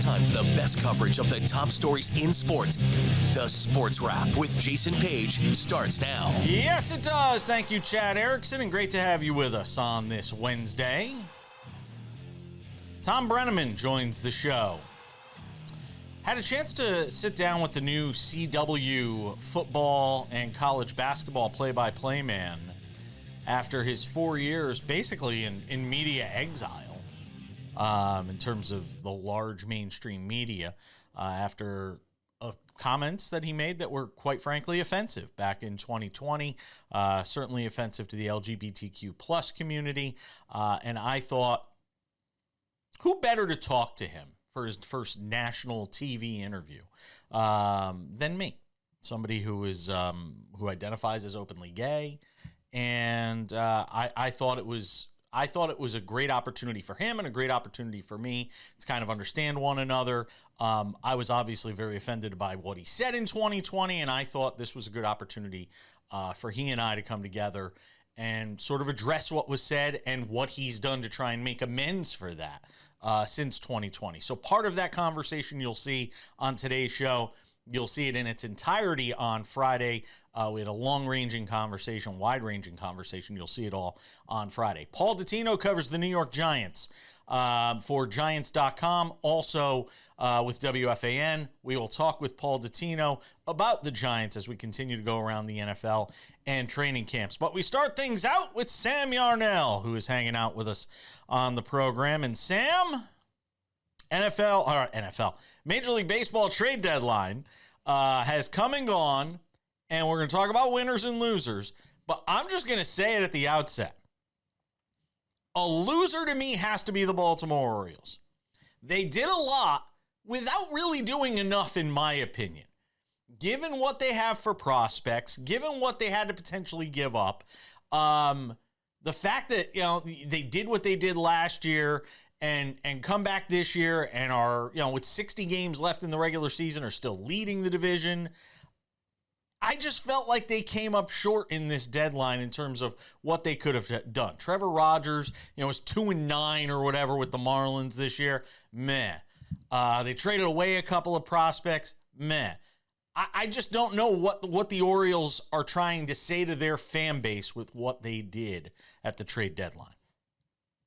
time for the best coverage of the top stories in sports. The Sports Wrap with Jason Page starts now. Yes, it does. Thank you, Chad Erickson, and great to have you with us on this Wednesday. Thom Brennaman joins the show. Had a chance to sit down with the new CW football and college basketball play-by-play man after his 4 years basically in media exile. In terms of the large mainstream media, after comments that he made that were, quite frankly, offensive back in 2020, certainly offensive to the LGBTQ plus community. And I thought, who better to talk to him for his first national TV interview than me? Somebody who is who identifies as openly gay, and I thought it was a great opportunity for him and a great opportunity for me to kind of understand one another. I was obviously very offended by what he said in 2020, and I thought this was a good opportunity for he and I to come together and sort of address what was said and what he's done to try and make amends for that since 2020. So part of that conversation you'll see on today's show. You'll see it in its entirety on Friday. We had a long-ranging conversation, wide-ranging conversation. You'll see it all on Friday. Paul Dottino covers the New York Giants for Giants.com, also with WFAN. We will talk with Paul Dottino about the Giants as we continue to go around the NFL and training camps. But we start things out with Sam Yarnell, who is hanging out with us on the program. And Sam, Major League Baseball trade deadline has come and gone, and we're going to talk about winners and losers, but I'm just going to say it at the outset. A loser to me has to be the Baltimore Orioles. They did a lot without really doing enough, in my opinion. Given what they have for prospects, given what they had to potentially give up, the fact that, they did what they did last year and come back this year and are, with 60 games left in the regular season, are still leading the division. I just felt like they came up short in this deadline in terms of what they could have done. Trevor Rogers, was 2-9 or whatever with the Marlins this year. Meh. They traded away a couple of prospects. Meh. I just don't know what the Orioles are trying to say to their fan base with what they did at the trade deadline.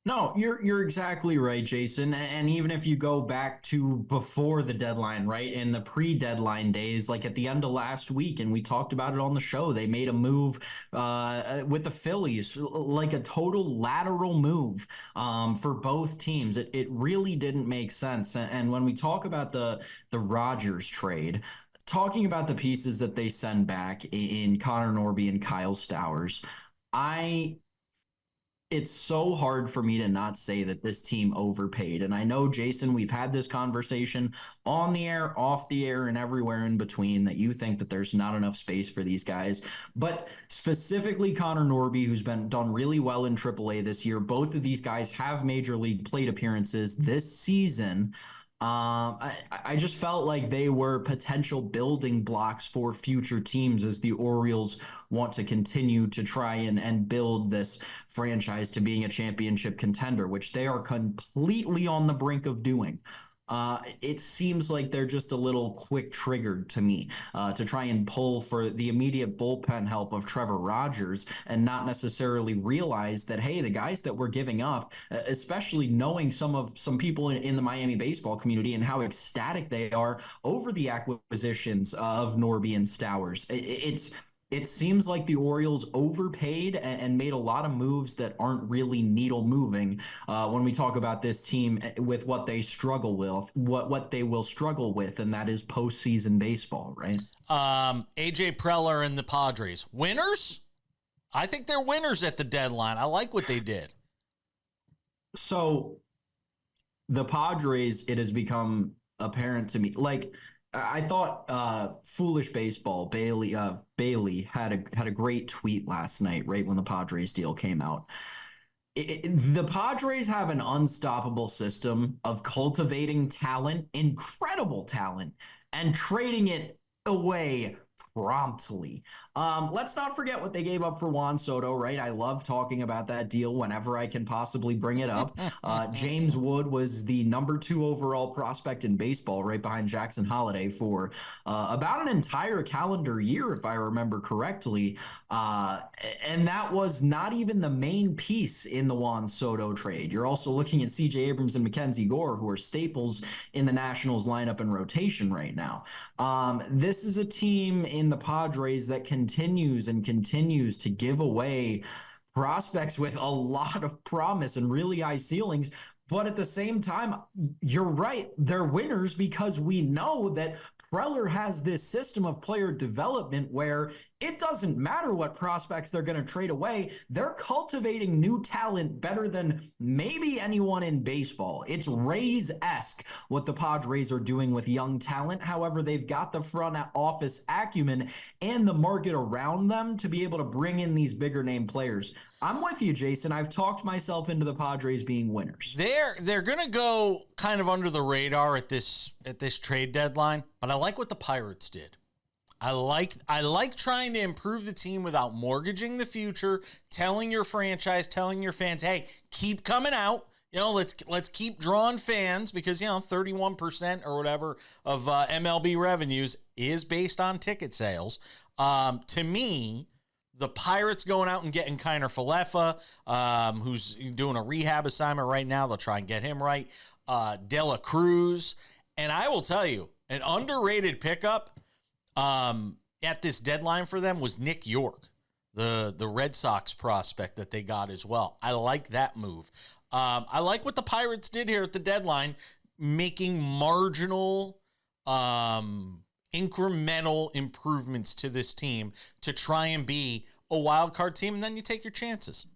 No, you're exactly right, Jason. And even if you go back to before the deadline, right, in the pre-deadline days, like at the end of last week, and we talked about it on the show, they made a move with the Phillies, like a total lateral move for both teams. It really didn't make sense. And when we talk about the Rodgers trade, talking about the pieces that they send back in Connor Norby and Kyle Stowers, it's so hard for me to not say that this team overpaid. And I know, Jason, we've had this conversation on the air, off the air, and everywhere in between that you think that there's not enough space for these guys. But specifically Connor Norby, who's done really well in AAA this year. Both of these guys have major league plate appearances this season. I just felt like they were potential building blocks for future teams as the Orioles want to continue to try and build this franchise to being a championship contender, which they are completely on the brink of doing. It seems like they're just a little quick triggered to me to try and pull for the immediate bullpen help of Trevor Rogers and not necessarily realize that, hey, the guys that we're giving up, especially knowing some people in the Miami baseball community and how ecstatic they are over the acquisitions of Norby and Stowers. It seems like the Orioles overpaid and made a lot of moves that aren't really needle moving when we talk about this team with what they struggle with, what they will struggle with, and that is postseason baseball, right? AJ Preller and the Padres. Winners? I think they're winners at the deadline. I like what they did. So the Padres, it has become apparent to me, like, I thought Foolish Baseball, Bailey had a great tweet last night, right when the Padres deal came out. The Padres have an unstoppable system of cultivating talent, incredible talent, and trading it away promptly. Let's not forget what they gave up for Juan Soto, right? I love talking about that deal whenever I can possibly bring it up. James Wood was the number 2 overall prospect in baseball, right behind Jackson Holliday for about an entire calendar year, if I remember correctly. And that was not even the main piece in the Juan Soto trade. You're also looking at C.J. Abrams and Mackenzie Gore, who are staples in the Nationals lineup and rotation right now. This is a team in the Padres that continues to give away prospects with a lot of promise and really high ceilings. But at the same time, you're right. They're winners because we know that Preller has this system of player development where it doesn't matter what prospects they're going to trade away. They're cultivating new talent better than maybe anyone in baseball. It's Rays-esque what the Padres are doing with young talent. However, they've got the front office acumen and the market around them to be able to bring in these bigger name players. I'm with you, Jason. I've talked myself into the Padres being winners. They're going to go kind of under the radar at this trade deadline, but I like what the Pirates did. I like trying to improve the team without mortgaging the future, telling your franchise, telling your fans, hey, keep coming out. Let's keep drawing fans because 31% or whatever of MLB revenues is based on ticket sales. To me, the Pirates going out and getting Kiner Falefa, who's doing a rehab assignment right now. They'll try and get him right. De La Cruz. And I will tell you, an underrated pickup at this deadline for them was Nick York, the Red Sox prospect that they got as well. I like that move. I like what the Pirates did here at the deadline, making marginal incremental improvements to this team to try and be a wild card team, and then you take your chances.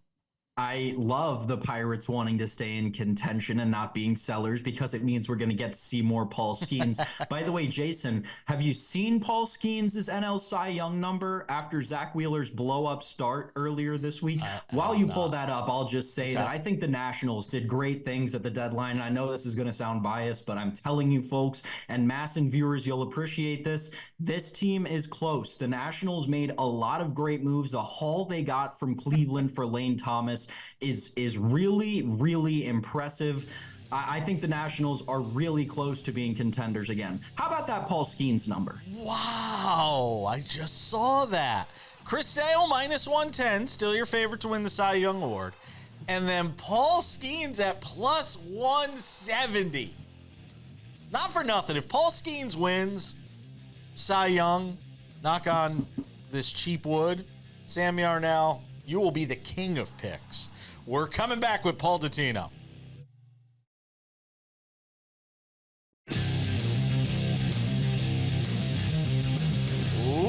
I love the Pirates wanting to stay in contention and not being sellers because it means we're going to get to see more Paul Skeens. By the way, Jason, have you seen Paul Skeens' NL Cy Young number after Zach Wheeler's blow-up start earlier this week? While you pull that up, I'll just say that I think the Nationals did great things at the deadline. I know this is going to sound biased, but I'm telling you folks, and Masson viewers, you'll appreciate this. This team is close. The Nationals made a lot of great moves. The haul they got from Cleveland for Lane Thomas is really, really impressive. I think the Nationals are really close to being contenders again. How about that Paul Skeens number? Wow, I just saw that. Chris Sale minus 110, still your favorite to win the Cy Young Award. And then Paul Skeens at plus 170. Not for nothing. If Paul Skeens wins Cy Young, knock on this cheap wood, Sam Yarnell, you will be the king of picks. We're coming back with Paul Dottino.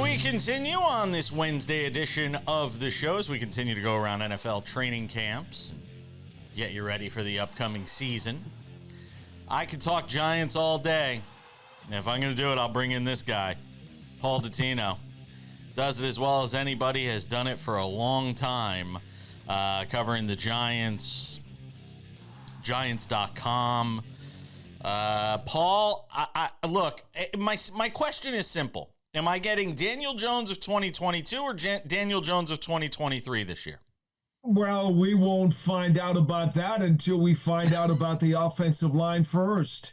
We continue on this Wednesday edition of the show as we continue to go around NFL training camps and get you ready for the upcoming season. I could talk Giants all day. If I'm going to do it, I'll bring in this guy, Paul Dottino. Does it as well as anybody, has done it for a long time, covering the Giants, Giants.com. Paul, look, my question is simple. Am I getting Daniel Jones of 2022 or Daniel Jones of 2023 this year? Well, we won't find out about that until we find out about the offensive line first.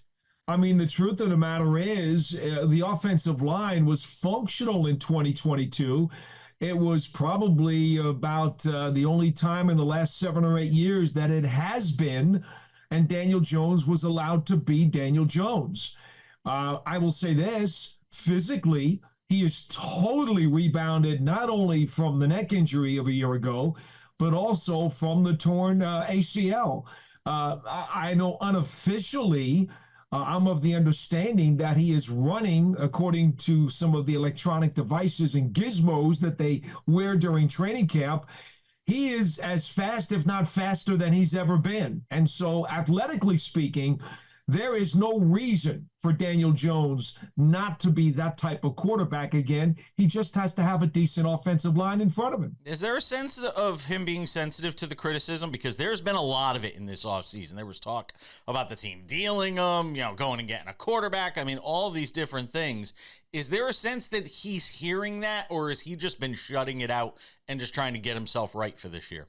I mean, the truth of the matter is the offensive line was functional in 2022. It was probably about the only time in the last 7 or 8 years that it has been, and Daniel Jones was allowed to be Daniel Jones. I will say this, physically, he is totally rebounded not only from the neck injury of a year ago, but also from the torn ACL. I know unofficially, I'm of the understanding that he is running, according to some of the electronic devices and gizmos that they wear during training camp, he is as fast, if not faster, than he's ever been. And so, athletically speaking, There is no reason for Daniel Jones not to be that type of quarterback again. He just has to have a decent offensive line in front of him. Is there a sense of him being sensitive to the criticism? Because there's been a lot of it in this offseason. There was talk about the team dealing him, going and getting a quarterback. I mean, all of these different things. Is there a sense that he's hearing that, or has he just been shutting it out and just trying to get himself right for this year?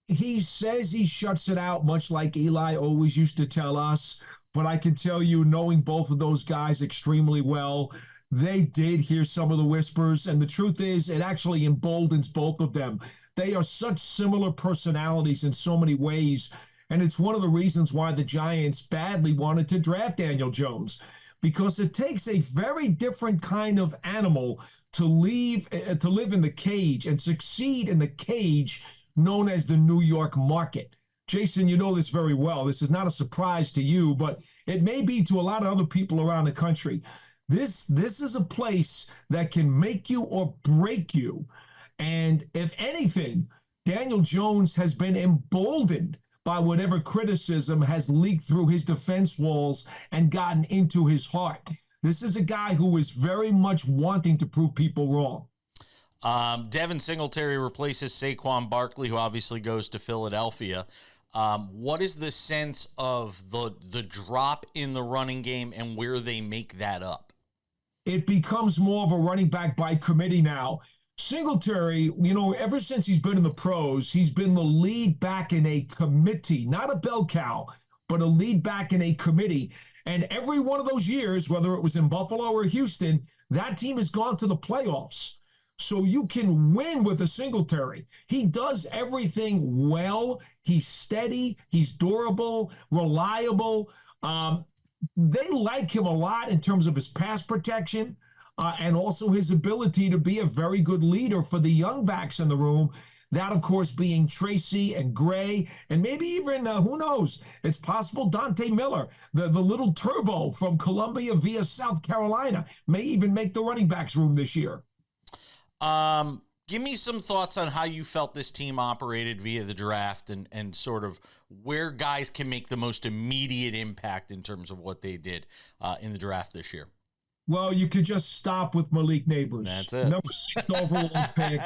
He says he shuts it out, much like Eli always used to tell us. But I can tell you, knowing both of those guys extremely well, they did hear some of the whispers. And the truth is, it actually emboldens both of them. They are such similar personalities in so many ways. And it's one of the reasons why the Giants badly wanted to draft Daniel Jones, because it takes a very different kind of animal to live in the cage and succeed in the cage known as the New York market. Jason, you know this very well. This is not a surprise to you, but it may be to a lot of other people around the country. This is a place that can make you or break you. And if anything, Daniel Jones has been emboldened by whatever criticism has leaked through his defense walls and gotten into his heart. This is a guy who is very much wanting to prove people wrong. Devin Singletary replaces Saquon Barkley, who obviously goes to Philadelphia. What is the sense of the drop in the running game and where they make that up? It becomes more of a running back by committee now. Singletary, ever since he's been in the pros, he's been the lead back in a committee, not a bell cow, but a lead back in a committee. And every one of those years, whether it was in Buffalo or Houston, that team has gone to the playoffs. So you can win with a Singletary. He does everything well. He's steady. He's durable, reliable. They like him a lot in terms of his pass protection and also his ability to be a very good leader for the young backs in the room. That, of course, being Tracy and Gray, and maybe even, who knows, it's possible Dante Miller, the little turbo from Columbia via South Carolina, may even make the running backs room this year. Give me some thoughts on how you felt this team operated via the draft and sort of where guys can make the most immediate impact in terms of what they did in the draft this year. Well, you could just stop with Malik Neighbors. That's it. Number 6 overall pick.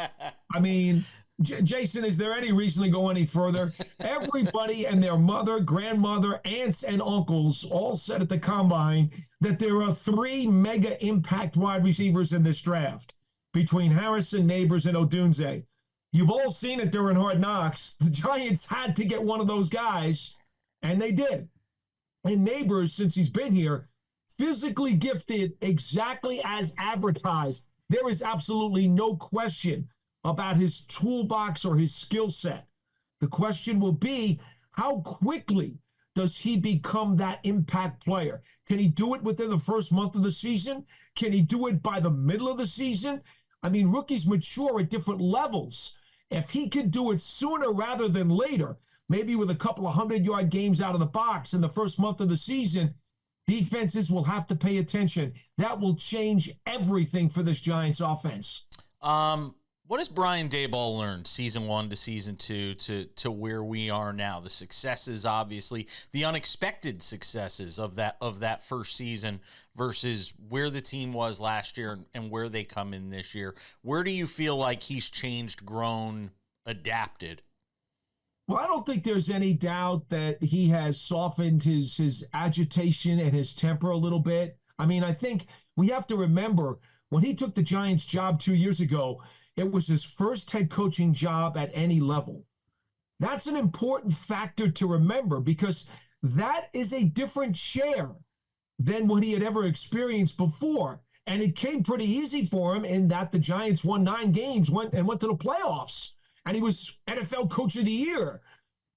I mean, Jason, is there any reason to go any further? Everybody and their mother, grandmother, aunts, and uncles all said at the combine that there are 3 mega impact wide receivers in this draft between Harrison, Neighbors, and Odunze. You've all seen it during Hard Knocks. The Giants had to get one of those guys, and they did. And Neighbors, since he's been here, physically gifted exactly as advertised. There is absolutely no question about his toolbox or his skill set. The question will be, how quickly does he become that impact player? Can he do it within the first month of the season? Can he do it by the middle of the season? I mean, rookies mature at different levels. If he can do it sooner rather than later, maybe with a couple of 100-yard games out of the box in the first month of the season, defenses will have to pay attention. That will change everything for this Giants offense. What has Brian Daboll learned season 1 to season 2 to where we are now? The successes, obviously, the unexpected successes of that first season versus where the team was last year and where they come in this year. Where do you feel like he's changed, grown, adapted? Well, I don't think there's any doubt that he has softened his agitation and his temper a little bit. I mean, I think we have to remember when he took the Giants job 2 years ago, it was his first head coaching job at any level. That's an important factor to remember because that is a different share than what he had ever experienced before. And it came pretty easy for him in that the Giants won 9 games, went to the playoffs, and he was NFL Coach of the Year.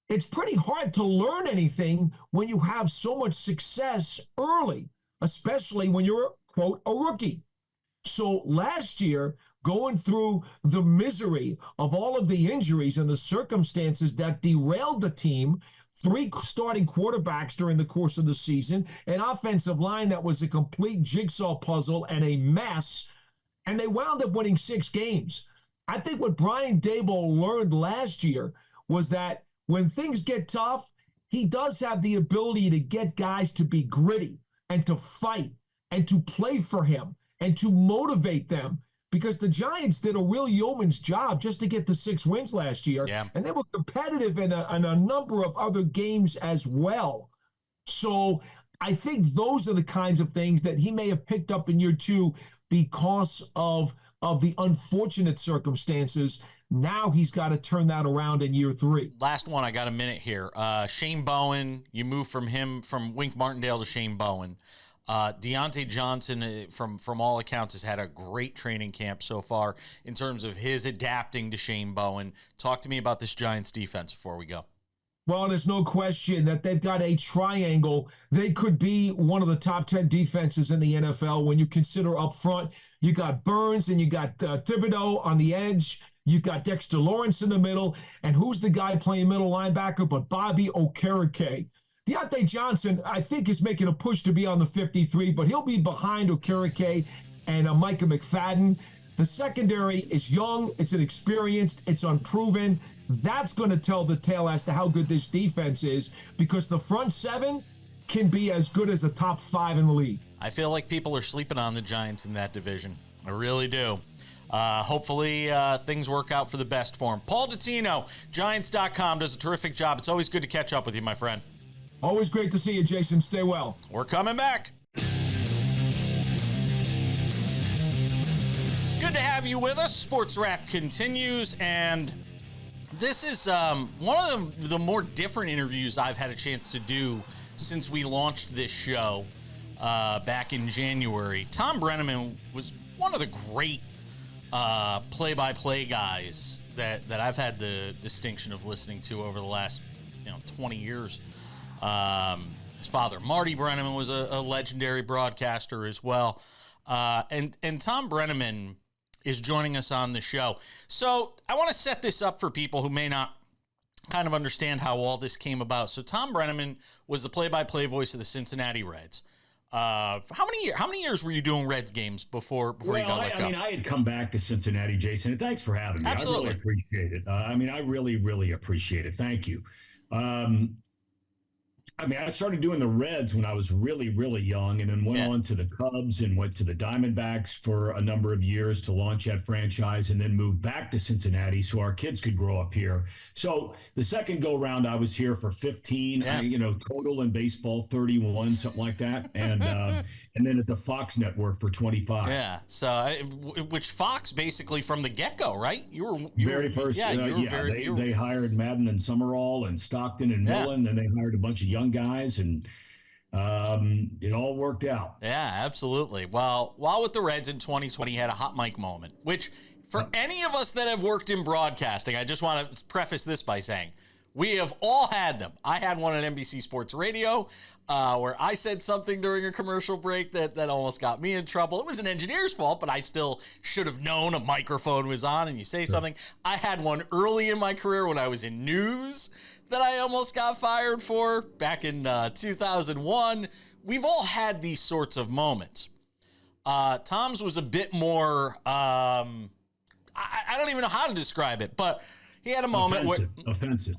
It's pretty hard to learn anything when you have so much success early, especially when you're, quote, a rookie. So last year, going through the misery of all of the injuries and the circumstances that derailed the team, 3 starting quarterbacks during the course of the season, an offensive line that was a complete jigsaw puzzle and a mess, and they wound up winning 6 games. I think what Brian Daboll learned last year was that when things get tough, he does have the ability to get guys to be gritty and to fight and to play for him and to motivate them, because the Giants did a real yeoman's job just to get the 6 wins last year. Yeah. And they were competitive in a number of other games as well. So I think those are the kinds of things that he may have picked up in year 2 because of the unfortunate circumstances. Now he's got to turn that around in year 3. Last one, I got a minute here. Shane Bowen, you move from Wink Martindale to Shane Bowen. Deontay Johnson, from all accounts, has had a great training camp so far in terms of his adapting to Shane Bowen. Talk to me about this Giants defense before we go. Well, there's no question that they've got a triangle. They could be one of the top 10 defenses in the NFL when you consider up front. You got Burns and you got Thibodeau on the edge. You got Dexter Lawrence in the middle. And who's the guy playing middle linebacker but Bobby Okereke? Deontay Johnson, I think, is making a push to be on the 53, but he'll be behind Okereke and Micah McFadden. The secondary is young, it's inexperienced, it's unproven. That's going to tell the tale as to how good this defense is, because the front 7 can be as good as the top 5 in the league. I feel like people are sleeping on the Giants in that division. I really do. Hopefully things work out for the best for him. Paul Dottino, Giants.com, does a terrific job. It's always good to catch up with you, my friend. Always great to see you, Jason. Stay well. We're coming back. Good to have you with us. SportsWrap continues, and this is one of the more different interviews I've had a chance to do since we launched this show back in January. Thom Brennaman was one of the great play-by-play guys that I've had the distinction of listening to over the last 20 years. His father, Marty Brennaman, was a legendary broadcaster as well. And Thom Brennaman is joining us on the show. So I want to set this up for people who may not kind of understand how all this came about. So Thom Brennaman was the play-by-play voice of the Cincinnati Reds. How many years were you doing Reds games before you got let go? I mean, I had come back to Cincinnati, Jason, and thanks for having me. Absolutely. I really appreciate it. I really, really appreciate it. Thank you. I started doing the Reds when I was really, really young, and then went on to the Cubs and went to the Diamondbacks for a number of years to launch that franchise, and then moved back to Cincinnati so our kids could grow up here. So the second go round, I was here for 15, total in baseball, 31, something like that. And then at the Fox network for 25. Yeah. So, which Fox basically from the get-go, right? They hired Madden and Summerall and Stockton and Millen, and they hired a bunch of young guys, and it all worked out. Yeah, absolutely. Well, while with the Reds in 2020, he had a hot mic moment, which for any of us that have worked in broadcasting, I just want to preface this by saying we have all had them. I had one at NBC Sports Radio where I said something during a commercial break that almost got me in trouble. It was an engineer's fault, but I still should have known a microphone was on and you say something. I had one early in my career when I was in news that I almost got fired for back in 2001. We've all had these sorts of moments. Tom's was a bit more, I don't even know how to describe it, but he had a moment offensive.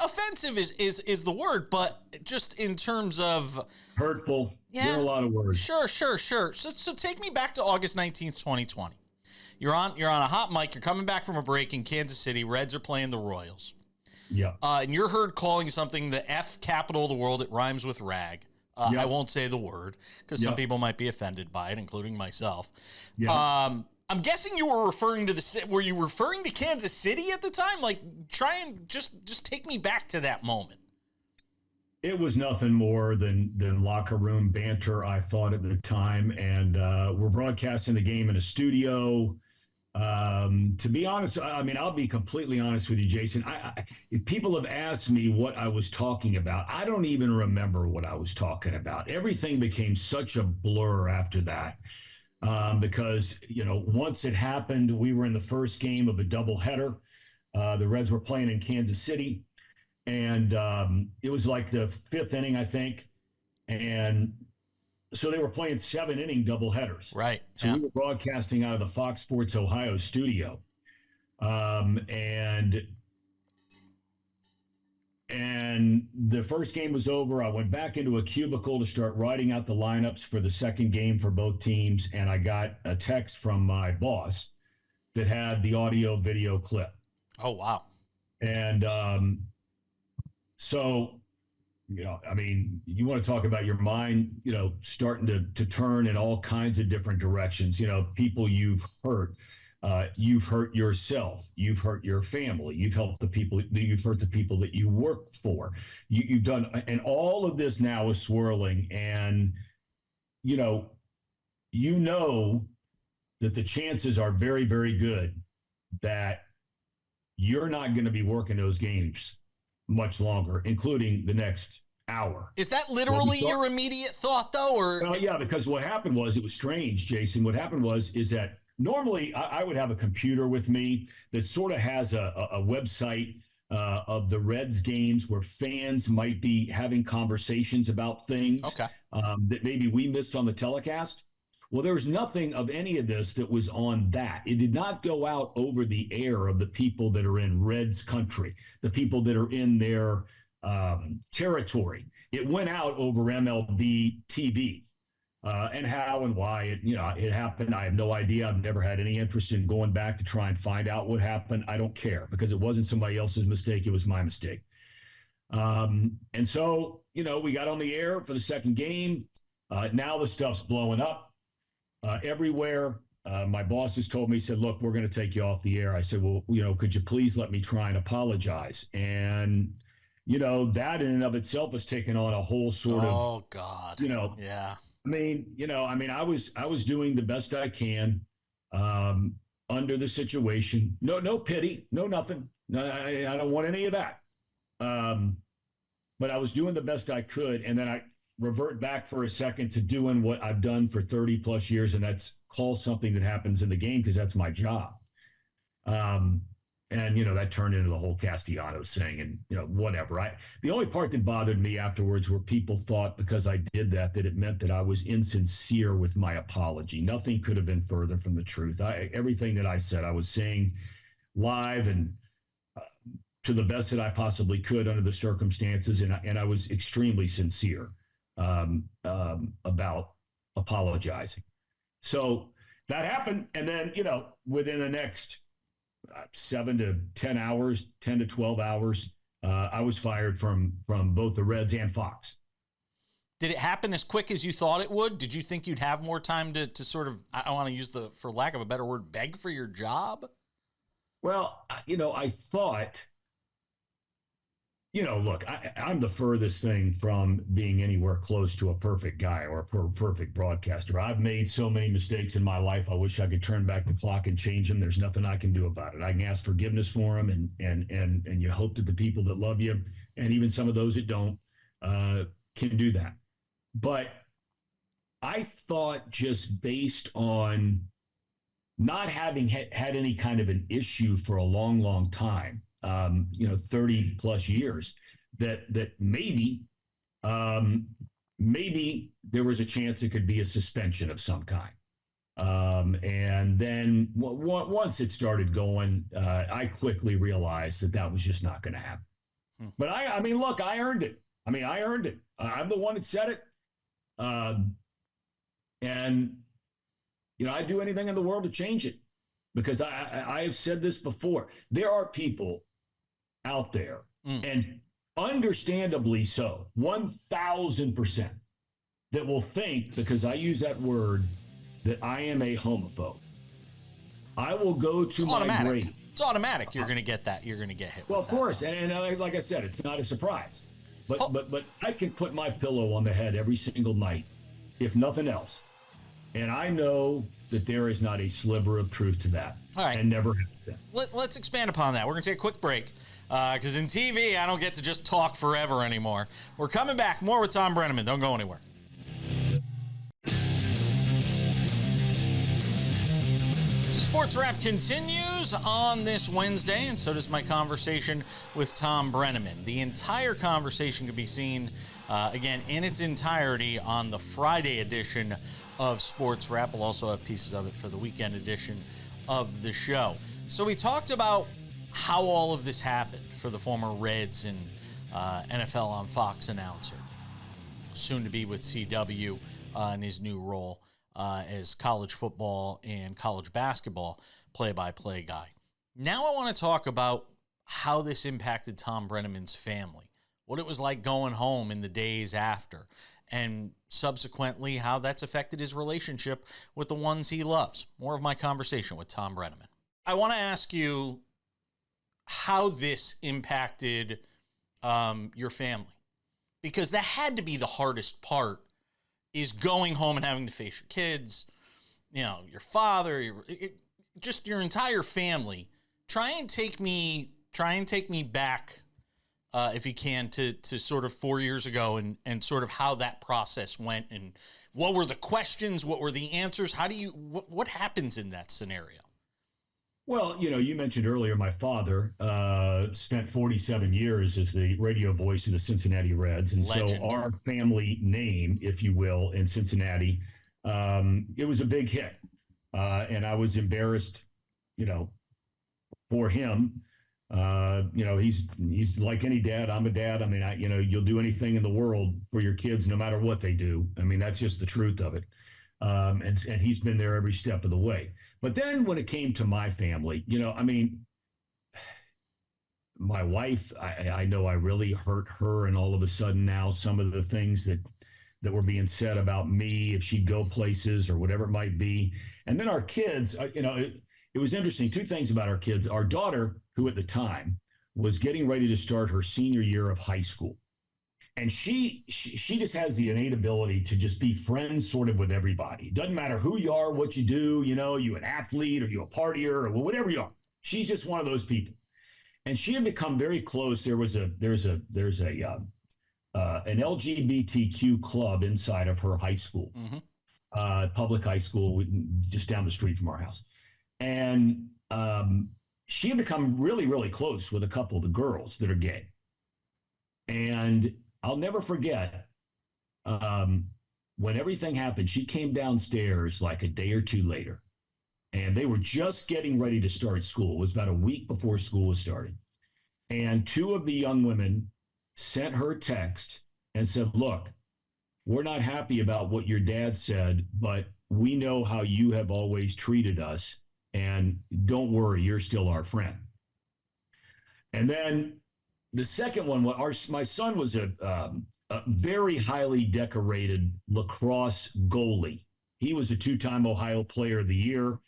Offensive is the word, but just in terms of hurtful. There are a lot of words. Sure. So take me back to August 19th, 2020. You're on a hot mic. You're coming back from a break in Kansas City. Reds are playing the Royals. Yeah. And you're heard calling something the F capital of the world. It rhymes with rag. I won't say the word because some people might be offended by it, including myself. Yeah. I'm guessing you were referring to were you referring to Kansas City at the time? Like, try and just take me back to that moment. It was nothing more than locker room banter, I thought at the time. And we're broadcasting the game in a studio. To be honest, I'll be completely honest with you, Jason. People have asked me what I was talking about. I don't even remember what I was talking about. Everything became such a blur after that. Because, once it happened, we were in the first game of a doubleheader. The Reds were playing in Kansas City, and it was like the fifth inning, I think. And so they were playing 7-inning doubleheaders. Right. So we were broadcasting out of the Fox Sports Ohio studio. And And the first game was over. I went back into a cubicle to start writing out the lineups for the second game for both teams. And I got a text from my boss that had the audio video clip. Oh, wow. And so, I mean, you want to talk about your mind, starting to turn in all kinds of different directions. People you've hurt yourself, you've hurt your family, you've helped the people, you've hurt the people that you work for. You've done, and all of this now is swirling. And, that the chances are very, very good that you're not going to be working those games much longer, including the next hour. Is that literally your immediate thought, though? Or well, yeah, because what happened was, it was strange, Jason. What happened is that normally I would have a computer with me that sort of has a website of the Reds games where fans might be having conversations about things that maybe we missed on the telecast. Well, there was nothing of any of this that was on that. It did not go out over the air of the people that are in Reds country, the people that are in their territory. It went out over MLB TV. And how and why it happened, I have no idea. I've never had any interest in going back to try and find out what happened. I don't care, because it wasn't somebody else's mistake. It was my mistake. And so, we got on the air for the second game. Now the stuff's blowing up everywhere. My boss has told me, he said, look, we're going to take you off the air. I said, well, could you please let me try and apologize? And, that in and of itself has taken on a whole sort of, oh God, yeah. I was doing the best I can under the situation. No pity, no nothing. No, I don't want any of that. But I was doing the best I could, and then I revert back for a second to doing what I've done for 30 plus years, and that's call something that happens in the game, because that's my job. And that turned into the whole Castellanos thing, and whatever. The only part that bothered me afterwards were people thought, because I did that it meant that I was insincere with my apology. Nothing could have been further from the truth. Everything that I said, I was saying live and to the best that I possibly could under the circumstances, and I was extremely sincere about apologizing. So that happened, and then within the next 7 to 10 hours, 10 to 12 hours, I was fired from both the Reds and Fox. Did it happen as quick as you thought it would? Did you think you'd have more time to sort of, I want to use for lack of a better word, beg for your job? Well, I thought, look, I'm the furthest thing from being anywhere close to a perfect guy or a perfect broadcaster. I've made so many mistakes in my life. I wish I could turn back the clock and change them. There's nothing I can do about it. I can ask forgiveness for them, and you hope that the people that love you, and even some of those that don't, can do that. But I thought, just based on not having had any kind of an issue for a long, long time, 30 plus years, that maybe there was a chance it could be a suspension of some kind. And then once it started going, I quickly realized that was just not going to happen. But look, I earned it. I earned it. I'm the one that said it. And I'd do anything in the world to change it, because I have said this before. There are people out there, and understandably so, 1,000%, that will think, because I use that word, that I am a homophobe. I will go to my grave. It's automatic. You're going to get that. You're going to get hit. Well, of course, and like I said, it's not a surprise. But I can put my pillow on the head every single night, if nothing else, and I know that there is not a sliver of truth to that. All right. And never has been. Let's expand upon that. We're going to take a quick break, because in TV, I don't get to just talk forever anymore. We're coming back. More with Thom Brennaman. Don't go anywhere. SportsWrap continues on this Wednesday, and so does my conversation with Thom Brennaman. The entire conversation can be seen, again, in its entirety on the Friday edition of SportsWrap. We'll also have pieces of it for the weekend edition of the show. So we talked about how all of this happened for the former Reds and NFL on Fox announcer, soon to be with CW in his new role as college football and college basketball play-by-play guy. Now I want to talk about how this impacted Thom Brennaman's family, what it was like going home in the days after, and subsequently how that's affected his relationship with the ones he loves. More of my conversation with Thom Brennaman. I want to ask you how this impacted your family, because that had to be the hardest part, is going home and having to face your kids, your father, just your entire family. Try and take me back, if you can, to sort of 4 years ago and sort of how that process went, and what were the questions, what were the answers, what happens in that scenario? Well, you mentioned earlier my father spent 47 years as the radio voice of the Cincinnati Reds. And Legend. So our family name, if you will, in Cincinnati, it was a big hit. And I was embarrassed, for him. He's like any dad. I'm a dad. I mean, you'll do anything in the world for your kids, no matter what they do. I mean, that's just the truth of it. And he's been there every step of the way. But then when it came to my family, my wife, I know I really hurt her. And all of a sudden now some of the things that were being said about me, if she'd go places or whatever it might be. And then our kids, it was interesting. Two things about our kids. Our daughter, who at the time was getting ready to start her senior year of high school. And she just has the innate ability to just be friends sort of with everybody. It doesn't matter who you are, what you do, you an athlete or you a partier or whatever you are. She's just one of those people. And she had become very close. There's an LGBTQ club inside of her high school, public high school, just down the street from our house. And she had become really, really close with a couple of the girls that are gay. And I'll never forget when everything happened, she came downstairs like a day or two later, and they were just getting ready to start school. It was about a week before school was starting. And two of the young women sent her a text and said, "Look, we're not happy about what your dad said, but we know how you have always treated us. And don't worry, you're still our friend." And then the second one, my son was a very highly decorated lacrosse goalie. He was a two-time Ohio Player of the Year.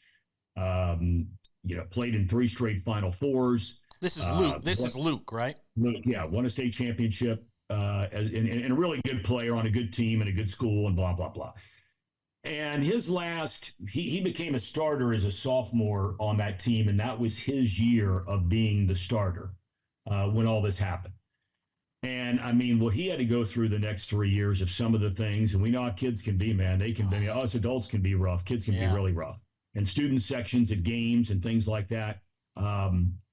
Played in 3 straight Final Fours. This is Luke. Is Luke, right? Luke, yeah, won a state championship and a really good player on a good team and a good school and blah, blah, blah. And he became a starter as a sophomore on that team, and that was his year of being the starter when all this happened. And I mean, what he had to go through the next 3 years of some of the things, and we know how kids can be, man. They can be, us adults can be rough. Kids can be really rough. And student sections at games and things like that,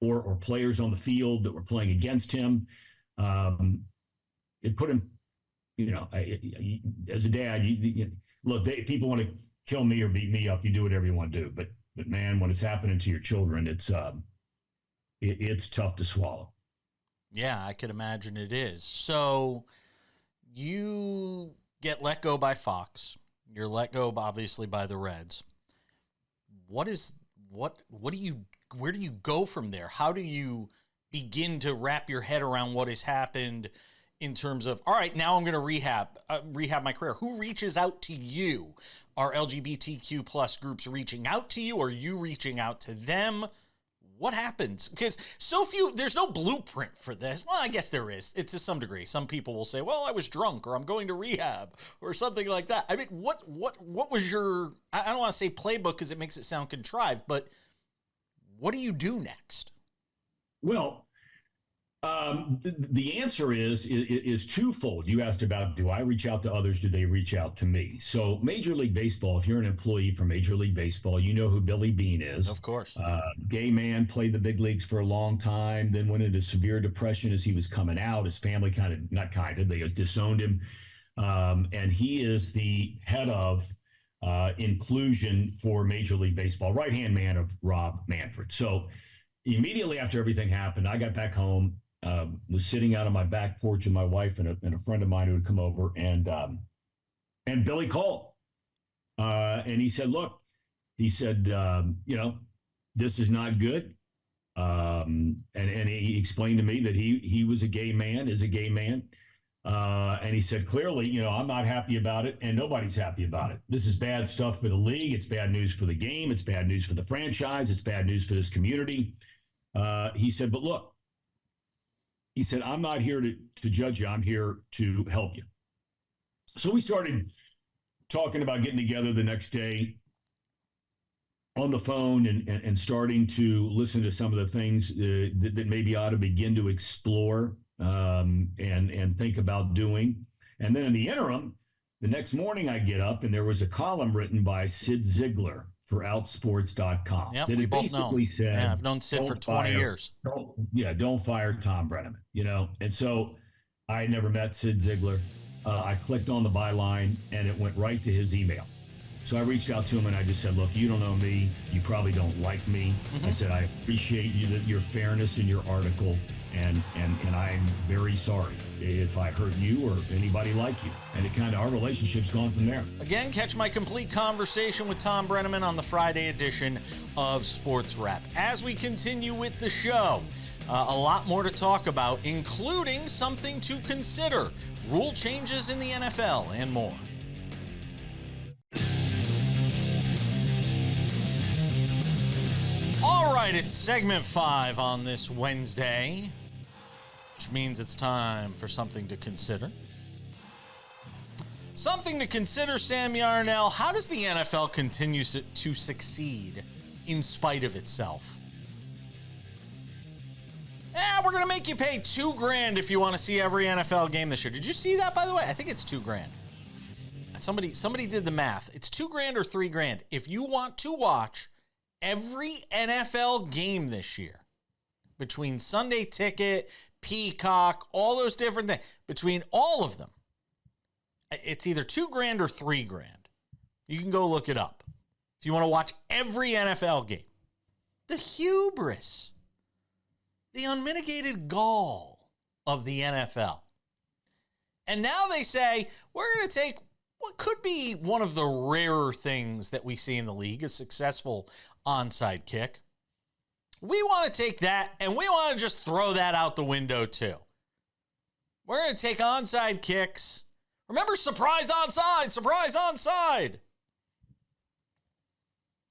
or players on the field that were playing against him. It put him, as a dad, look, people want to kill me or beat me up. You do whatever you want to do. But man, when it's happening to your children, it's tough to swallow. Yeah, I could imagine it is. So you get let go by Fox. You're let go, obviously, by the Reds. Where do you go from there? How do you begin to wrap your head around what has happened in terms of, all right, now I'm going to rehab my career? Who reaches out to you? Are LGBTQ plus groups reaching out to you? Are you reaching out to them? What happens? Because there's no blueprint for this. Well, I guess there is. It's to some degree. Some people will say, well, I was drunk, or I'm going to rehab, or something like that. I mean, what was your, I don't want to say playbook because it makes it sound contrived, but what do you do next? Well, the answer is twofold. You asked about, do I reach out to others? Do they reach out to me? So Major League Baseball, if you're an employee for Major League Baseball, you know who Billy Beane is. Of course. Gay man, played the big leagues for a long time, then went into severe depression as he was coming out. His family they disowned him. And he is the head of inclusion for Major League Baseball, right-hand man of Rob Manfred. So immediately after everything happened, I got back home. was sitting out on my back porch with my wife and a friend of mine who had come over, and Billy called, and he said, "Look," he said, "this is not good." And he explained to me that he was a gay man, is a gay man. And he said, clearly, I'm not happy about it, and nobody's happy about it. This is bad stuff for the league. It's bad news for the game. It's bad news for the franchise. It's bad news for this community. He said, but look, he said, I'm not here to judge you. I'm here to help you. So we started talking about getting together the next day on the phone and starting to listen to some of the things that maybe ought to begin to explore and think about doing. And then in the interim, the next morning I get up and there was a column written by Sid Ziegler for Outsports.com. Yep, that we it both basically know. said, yeah, I've known Sid for 20 years. Don't fire Thom Brennaman, And so I had never met Sid Ziegler. I clicked on the byline and it went right to his email. So I reached out to him and I just said, look, you don't know me. You probably don't like me. Mm-hmm. I said, I appreciate your fairness in your article. And I'm very sorry if I hurt you or anybody like you. And our relationship's gone from there. Again, catch my complete conversation with Thom Brennaman on the Friday edition of SportsWrap. As we continue with the show, a lot more to talk about, including something to consider, rule changes in the NFL, and more. All right, it's segment 5 on this Wednesday, which means it's time for something to consider. Something to consider, Sam Yarnell. How does the NFL continue to succeed in spite of itself? We're going to make you pay $2,000 if you want to see every NFL game this year. Did you see that, by the way? I think it's $2,000. Somebody did the math. It's $2,000 or $3,000 if you want to watch every NFL game this year, between Sunday Ticket, Peacock, all those different things, between all of them, it's either $2,000 or $3,000. You can go look it up if you want to watch every NFL game. The hubris, the unmitigated gall of the NFL. And now they say, we're going to take what could be one of the rarer things that we see in the league, a successful onside kick. We want to take that and we want to just throw that out the window too. We're going to take onside kicks. Remember, surprise onside, surprise onside.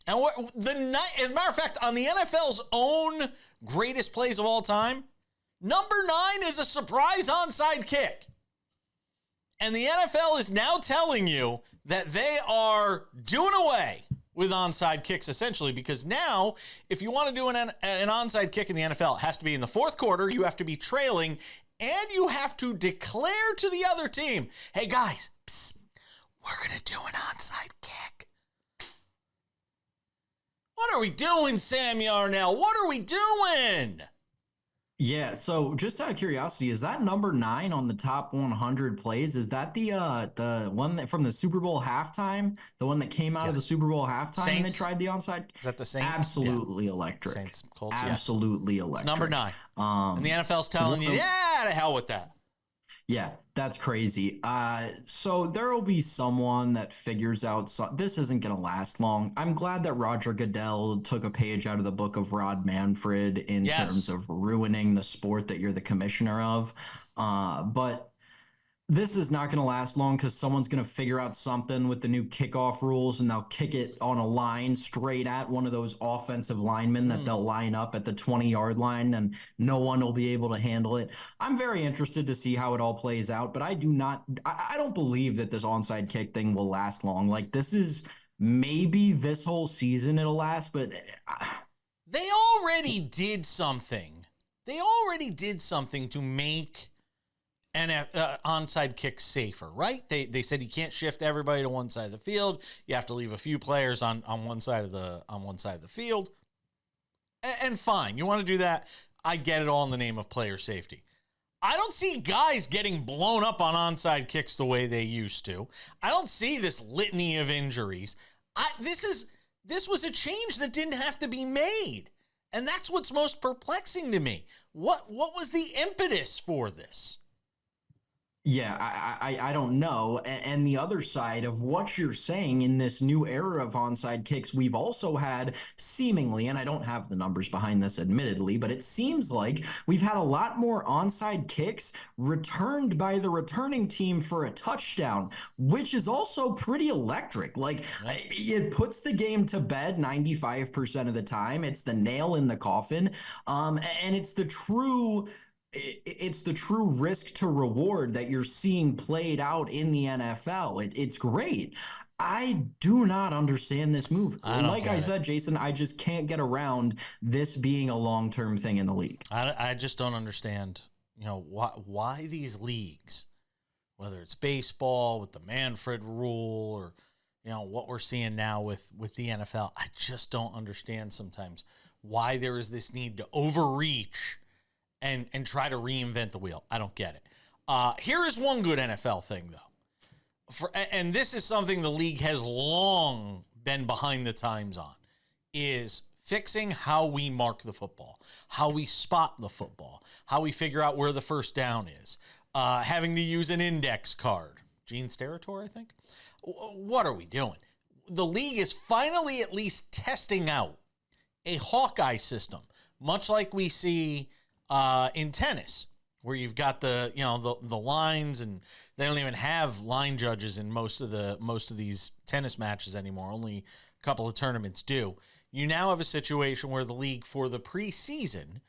And as a matter of fact, on the NFL's own greatest plays of all time, number 9 is a surprise onside kick. And the NFL is now telling you that they are doing away with onside kicks, essentially, because now, if you want to do an onside kick in the NFL, it has to be in the fourth quarter, you have to be trailing, and you have to declare to the other team, hey, guys, psst, we're going to do an onside kick. What are we doing, Sam Yarnell? What are we doing? Yeah, so just out of curiosity, is that number 9 on the top 100 plays? Is that the one that from the Super Bowl halftime? The one that came out of the Super Bowl halftime Saints. and they tried the onside? Is that the Saints? Absolutely electric. Saints, Colts, absolutely electric. It's number 9. And the NFL's telling you, yeah, to hell with that. Yeah, that's crazy. So there will be someone that figures out this isn't going to last long. I'm glad that Roger Goodell took a page out of the book of Rod Manfred in terms of ruining the sport that you're the commissioner of. But this is not going to last long because someone's going to figure out something with the new kickoff rules and they'll kick it on a line straight at one of those offensive linemen that they'll line up at the 20-yard line and no one will be able to handle it. I'm very interested to see how it all plays out, but I don't believe that this onside kick thing will last long. Like, this is maybe this whole season it'll last, but they already did something. They already did something to make onside kick safer, right? They said you can't shift everybody to one side of the field. You have to leave a few players on one side of the field. And fine, you want to do that. I get it all in the name of player safety. I don't see guys getting blown up on onside kicks the way they used to. I don't see this litany of injuries. This was a change that didn't have to be made. And that's what's most perplexing to me. What was the impetus for this? Yeah, I don't know. And the other side of what you're saying, in this new era of onside kicks, we've also had seemingly, and I don't have the numbers behind this admittedly, but it seems like we've had a lot more onside kicks returned by the returning team for a touchdown, which is also pretty electric. Like, it puts the game to bed 95% of the time. It's the nail in the coffin. And it's the true risk to reward that you're seeing played out in the NFL. It's great. I do not understand this move. Like I said, Jason, I just can't get around this being a long-term thing in the league. I just don't understand, why these leagues, whether it's baseball with the Manfred rule or, what we're seeing now with the NFL. I just don't understand sometimes why there is this need to overreach and try to reinvent the wheel. I don't get it. Here is one good NFL thing, though. And this is something the league has long been behind the times on, is fixing how we mark the football, how we spot the football, how we figure out where the first down is, having to use an index card. Gene Steratore, I think. What are we doing? The league is finally at least testing out a Hawkeye system, much like we see in tennis, where you've got the lines, and they don't even have line judges in most of these tennis matches anymore. Only a couple of tournaments do. You now have a situation where the league, for the preseason,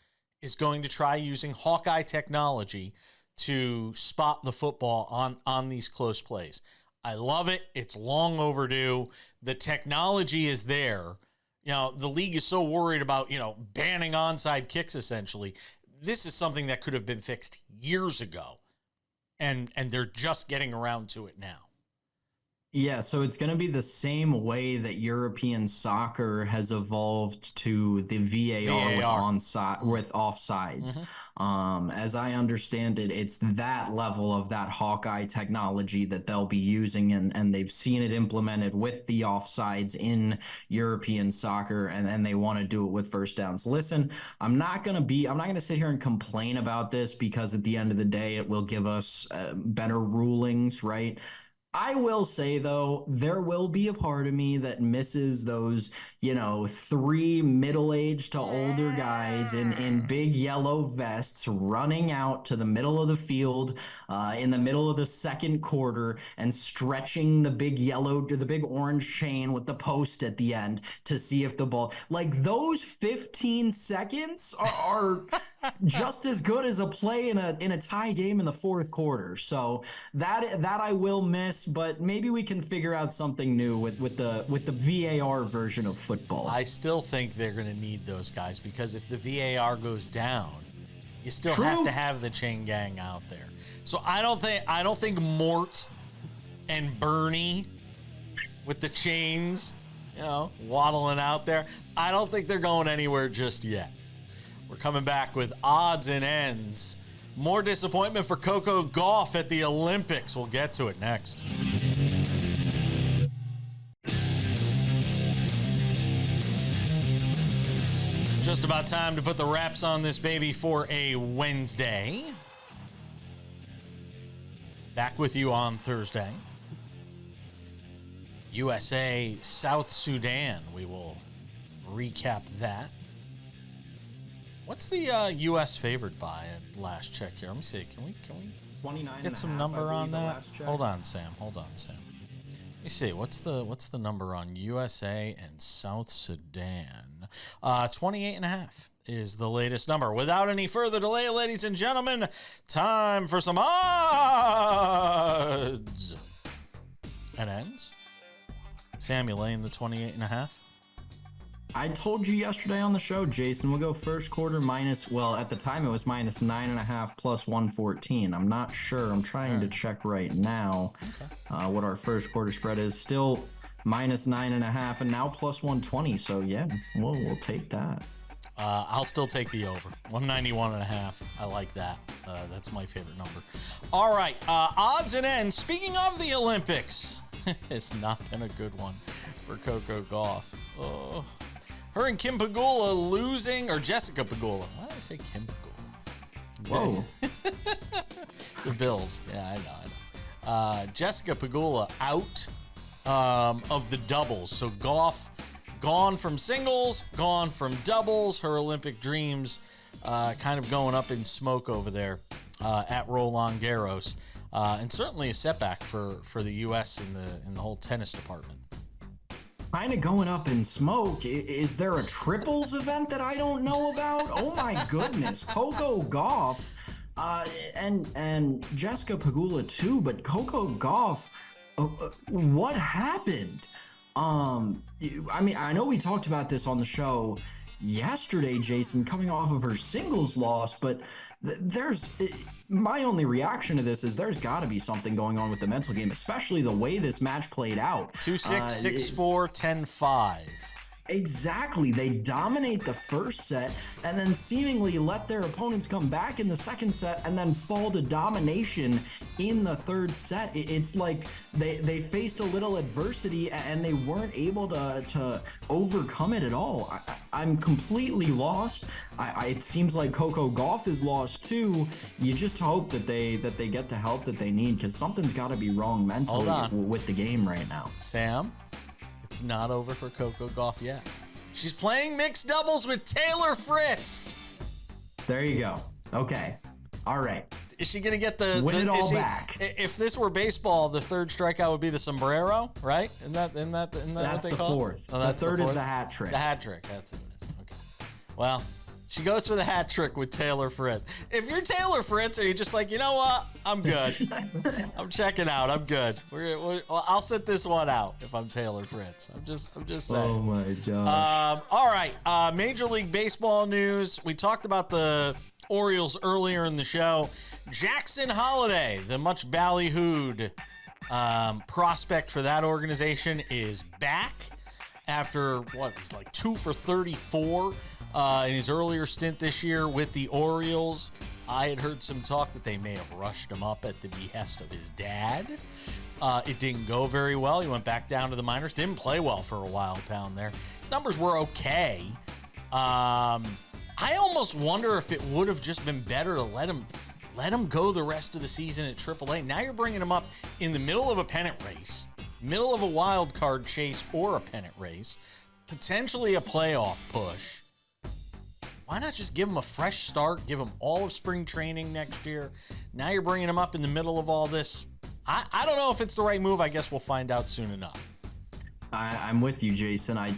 is going to try using Hawkeye technology to spot the football on these close plays. I love it. It's long overdue. The technology is there. The league is so worried about, banning onside kicks, essentially. This is something that could have been fixed years ago, and they're just getting around to it now. Yeah, so it's going to be the same way that European soccer has evolved to the VAR. With offsides. Mm-hmm. As I understand it, it's that level of that Hawkeye technology that they'll be using, and they've seen it implemented with the offsides in European soccer, and they want to do it with first downs. Listen, I'm not going to sit here and complain about this, because at the end of the day, it will give us better rulings, right? I will say, though, there will be a part of me that misses those, three middle-aged to older guys in big yellow vests running out to the middle of the field in the middle of the second quarter and stretching the big orange chain with the post at the end to see if the ball, like, those 15 seconds are just as good as a play in a tie game in the fourth quarter. So that I will miss, but maybe we can figure out something new with the VAR version of football. I still think they're going to need those guys, because if the VAR goes down, you still have to have the chain gang out there. So I don't think Mort and Bernie with the chains, waddling out there, I don't think they're going anywhere just yet. We're coming back with odds and ends. More disappointment for Coco Gauff at the Olympics. We'll get to it next. Just about time to put the wraps on this baby for a Wednesday. Back with you on Thursday. USA, South Sudan. We will recap that. What's the U.S. favored by at last check here? Let me see. Can we 29 get some number on that? Hold on, Sam. Let me see. What's the number on USA and South Sudan? 28.5 is the latest number. Without any further delay, ladies and gentlemen, time for some odds and ends. Sam, you laying the 28.5? I told you yesterday on the show, Jason, we'll go first quarter at the time it was minus 9.5 plus 114. I'm not sure. I'm trying to check right now what our first quarter spread is. Still minus 9.5 and now plus 120. So yeah, we'll take that. I'll still take the over. 191.5. I like that. That's my favorite number. All right. Odds and ends. Speaking of the Olympics, it's not been a good one for Coco Gauff. Oh. Her and Kim Pegula losing, or Jessica Pegula. Why did I say Kim Pegula? Whoa. The Bills. Yeah, I know. Jessica Pegula out of the doubles. So Gauff gone from singles, gone from doubles. Her Olympic dreams kind of going up in smoke over there at Roland Garros. And certainly a setback for the U.S. in the whole tennis department. Kind of going up in smoke. Is there a triples event that I don't know about? Oh my goodness. Coco Gauff and Jessica Pegula too, but Coco Gauff, what happened? I mean, I know we talked about this on the show yesterday, Jason, coming off of her singles loss, but my only reaction to this is there's got to be something going on with the mental game, especially the way this match played out. 2-6, 6-4, 10-5. Exactly. They dominate the first set and then seemingly let their opponents come back in the second set and then fall to domination in the third set. It's like they faced a little adversity and they weren't able to overcome it at all. I'm completely lost. It seems like Coco Gauff is lost too. You just hope that they get the help that they need, because something's got to be wrong mentally with the game right now. Sam? It's not over for Coco Gauff yet. She's playing mixed doubles with Taylor Fritz. There you go. Okay. All right. Is she going to get the... Win it all back. If this were baseball, the third strikeout would be the sombrero, right? Isn't that that's what they the call fourth. Oh, the third is the hat trick. The hat trick. That's what it is. Okay. Well, she goes for the hat trick with Taylor Fritz. If you're Taylor Fritz, are you just like, you know what? I'm good. I'm checking out. I'm good. I'll sit this one out if I'm Taylor Fritz. I'm just saying. Oh my gosh. All right. Major League Baseball news. We talked about the Orioles earlier in the show. Jackson Holliday, the much ballyhooed prospect for that organization, is back after he's like 2 for 34 in his earlier stint this year with the Orioles. I had heard some talk that they may have rushed him up at the behest of his dad. It didn't go very well. He went back down to the minors. Didn't play well for a while down there. His numbers were okay. I almost wonder if it would have just been better to let him go the rest of the season at AAA. Now you're bringing him up in the middle of a pennant race, middle of a wild card chase or a pennant race, potentially a playoff push. Why not just give him a fresh start, give him all of spring training next year? Now you're bringing him up in the middle of all this. I don't know if it's the right move. I guess we'll find out soon enough. I'm with you, Jason. I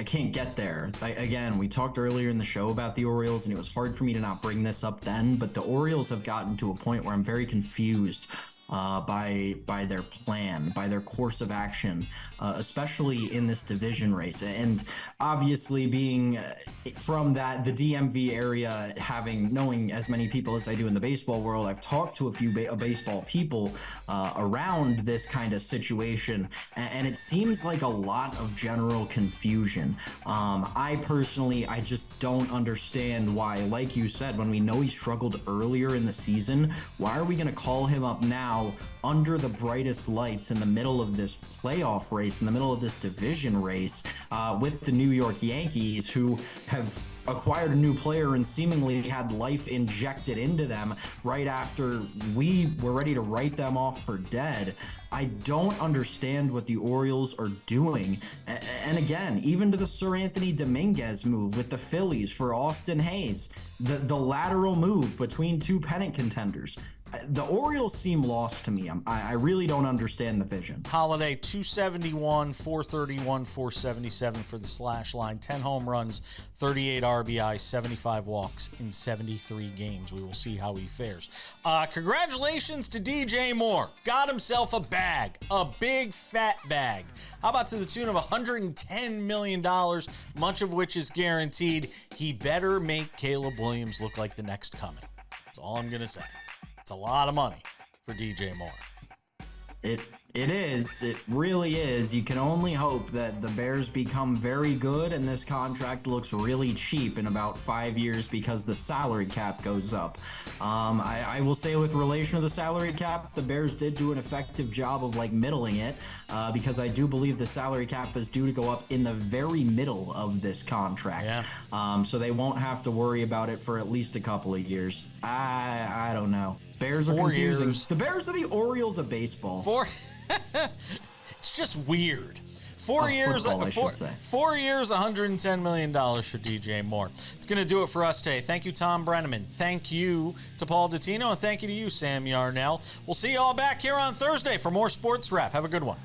can't get there. Again, we talked earlier in the show about the Orioles, and it was hard for me to not bring this up then, but the Orioles have gotten to a point where I'm very confused by their plan, by their course of action, especially in this division race. And obviously being from the DMV area, knowing as many people as I do in the baseball world, I've talked to a few baseball people around this kind of situation, and it seems like a lot of general confusion. I just don't understand why, like you said, when we know he struggled earlier in the season, why are we going to call him up now under the brightest lights in the middle of this playoff race, in the middle of this division race, with the New York Yankees, who have acquired a new player and seemingly had life injected into them right after we were ready to write them off for dead. I don't understand what the Orioles are doing. And again, even to the Sir Anthony Dominguez move with the Phillies for Austin Hayes, the lateral move between two pennant contenders. The Orioles seem lost to me. I really don't understand the vision. Holliday, 271, 431, 477 for the slash line. 10 home runs, 38 RBI, 75 walks in 73 games. We will see how he fares. Congratulations to DJ Moore. Got himself a bag, a big fat bag. How about to the tune of $110 million, much of which is guaranteed. He better make Caleb Williams look like the next coming. That's all I'm going to say. It's a lot of money for DJ Moore. It It is. It really is. You can only hope that the Bears become very good and this contract looks really cheap in about 5 years because the salary cap goes up. I will say with relation to the salary cap, the Bears did do an effective job of like middling it because I do believe the salary cap is due to go up in the very middle of this contract. Yeah. So they won't have to worry about it for at least a couple of years. I don't know. Bears are 4 confusing. years. The Bears are the Orioles of baseball. It's just weird. 4 years, football, I should say. 4 years, $110 million for DJ Moore. It's going to do it for us today. Thank you, Thom Brennaman. Thank you to Paul Dottino, and thank you to you, Sam Yarnell. We'll see you all back here on Thursday for more Sports Wrap. Have a good one.